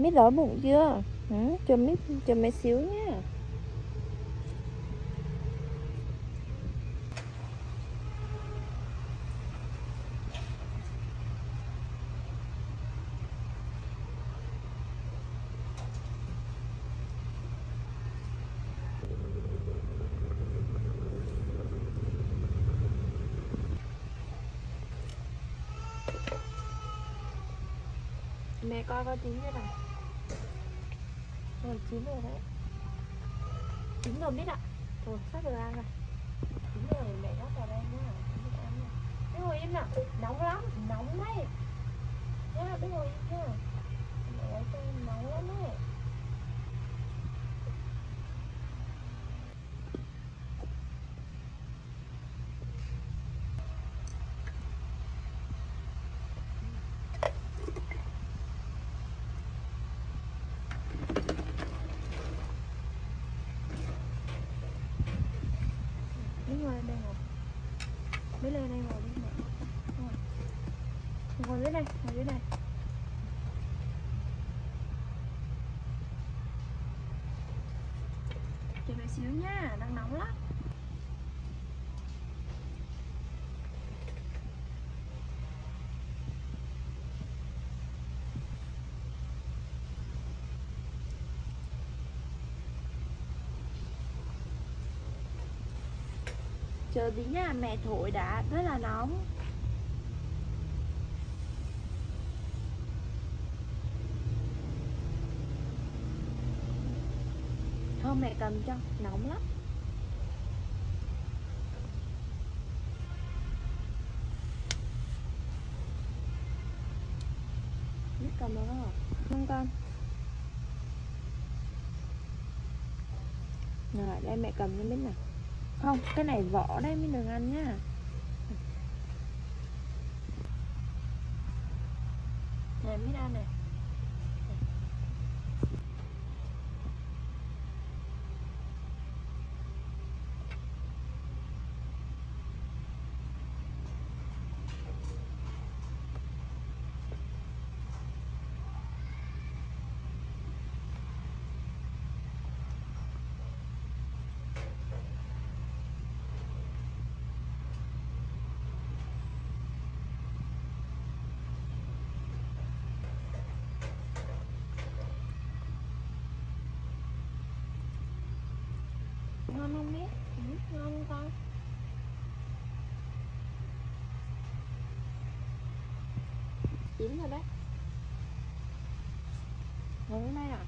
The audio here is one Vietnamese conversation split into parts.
Mít đói bụng chưa? Ừ, cho mẹ xíu nhá. Mẹ coi chín chưa nào. Rồi chín rồi đấy. Chín rồi Mít ạ. Rồi sắp được ăn rồi. Chín rồi mẹ đắp vào đây nhá. Mít ăn nha. Biết ngồi im nào. Nóng lắm, nóng đấy. Nhá, biết ngồi im nhá. Mẹ lấy cho em nóng lắm đấy. Biết ngồi đây ngồi. Biết lên đây ngồi đi mẹ. Ngồi dưới này, ngồi dưới này. Chờ mẹ xíu nha, đang nóng lắm. Chờ tí nha, mẹ thổi đã, rất là nóng. Không mẹ cầm cho, nóng lắm. Biết cầm được không? Không con. Rồi đây mẹ cầm cho biết này. Không, cái này vỏ đây mới đừng ăn nhá. Này biết ăn này. Ngon không biết? Ngon không con? Chín rồi đấy. Ngồi bên đây à?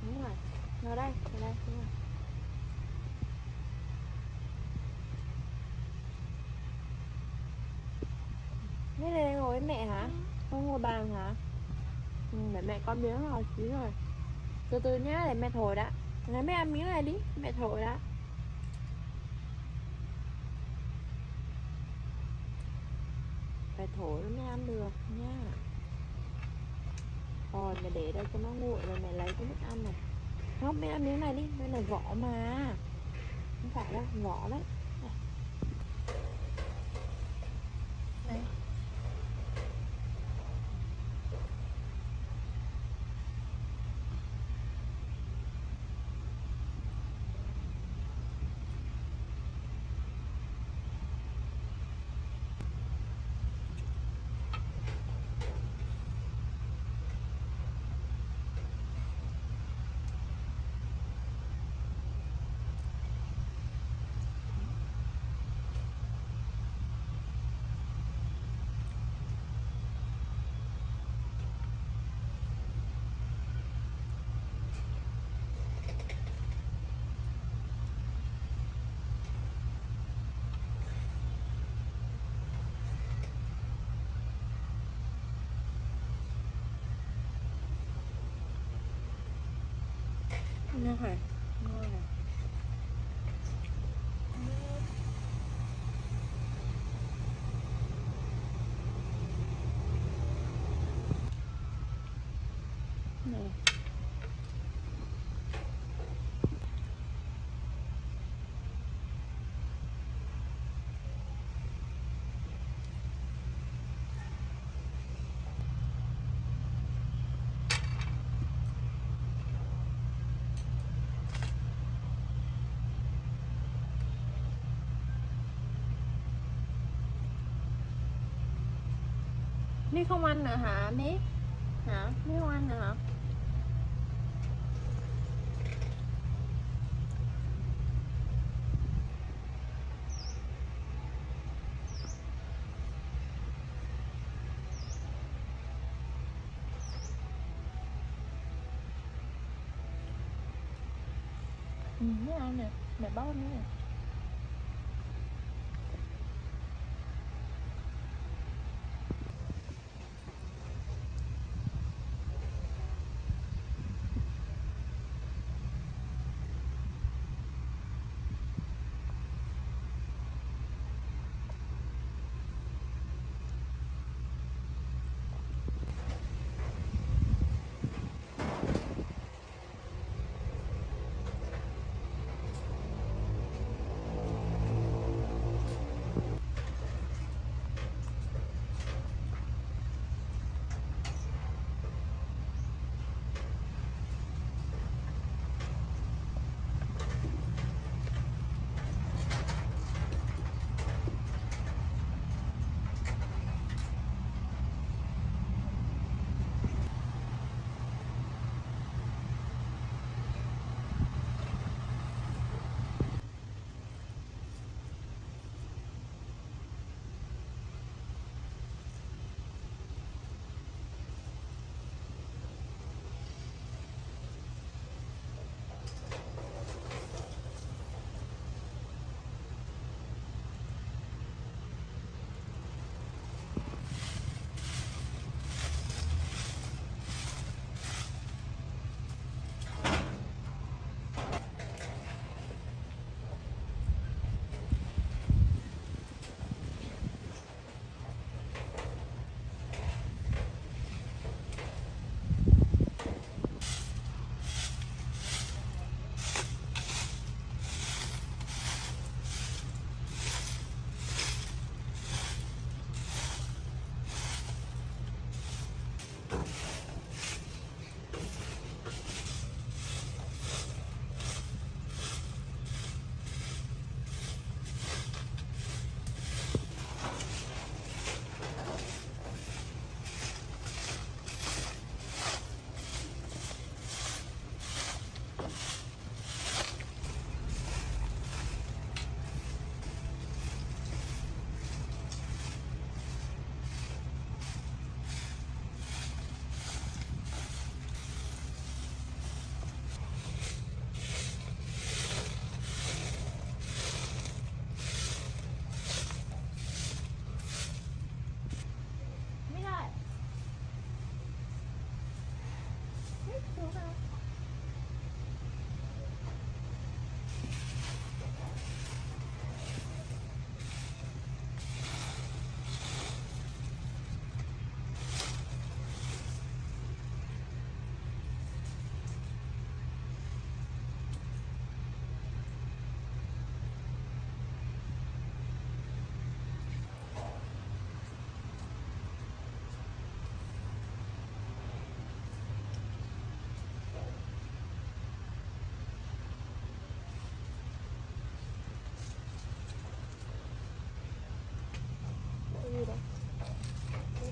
Đúng rồi. Ngồi đây, đúng rồi. Thế này ngồi với mẹ hả? Không ngồi bàn hả? Để mẹ con miếng rồi, chín rồi. Từ từ nhá, để mẹ thổi đã. Lấy mẹ ăn miếng này đi, mẹ thổi đã. Phải thổi nó mới ăn được nha. Rồi mẹ để đây cho nó nguội rồi mẹ lấy cái nước ăn này. Không, mẹ ăn miếng này đi, đây là vỏ mà. Không phải đâu, vỏ đấy. Đây. Ngon hả? Ngon hả? Này. Mít không ăn nữa hả Mít? Hả? Mít không ăn nữa hả? Mít ăn nè, mẹ bóc nữa nè.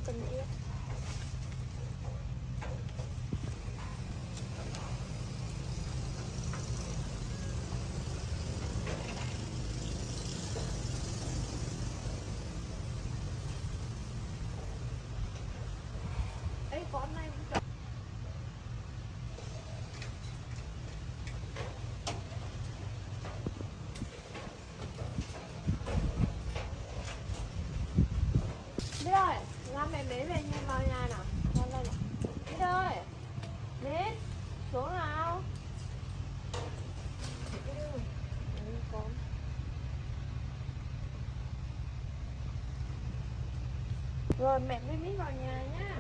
Tình yêu ấy con này cũng chọn đi rồi ra mẹ bế về nhà vào nhà nào con lên nào đi rồi đến xuống nào con rồi mẹ với Mít vào nhà nhá.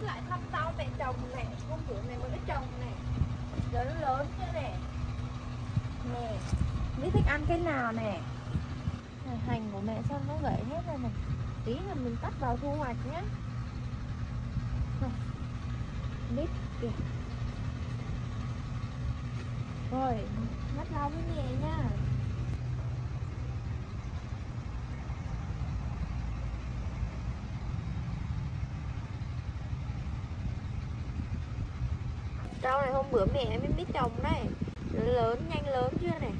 Lại thăm tao mẹ chồng nè, hôm bữa mẹ mới chồng nè, giờ nó lớn chưa nè. Nè, Mít thích ăn cái nào nè? Hành của mẹ sao nó gãy hết rồi nè. Tí là mình tắt vào thu hoạch nhé. Biết kìa. Rồi, bắt lau với nhẹ nha. Rau này hôm bữa mẹ em biết trồng đấy. Lớn, nhanh lớn chưa này.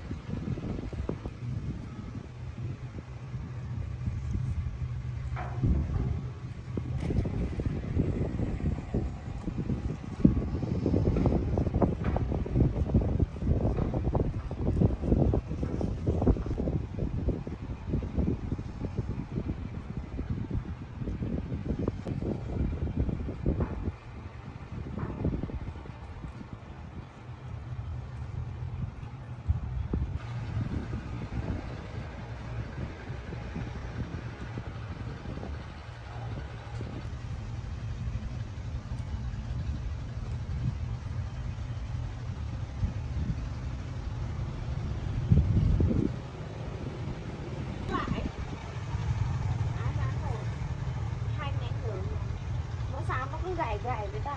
Hai nén nữa. Nó sao nó cứ gầy gầy vậy ta?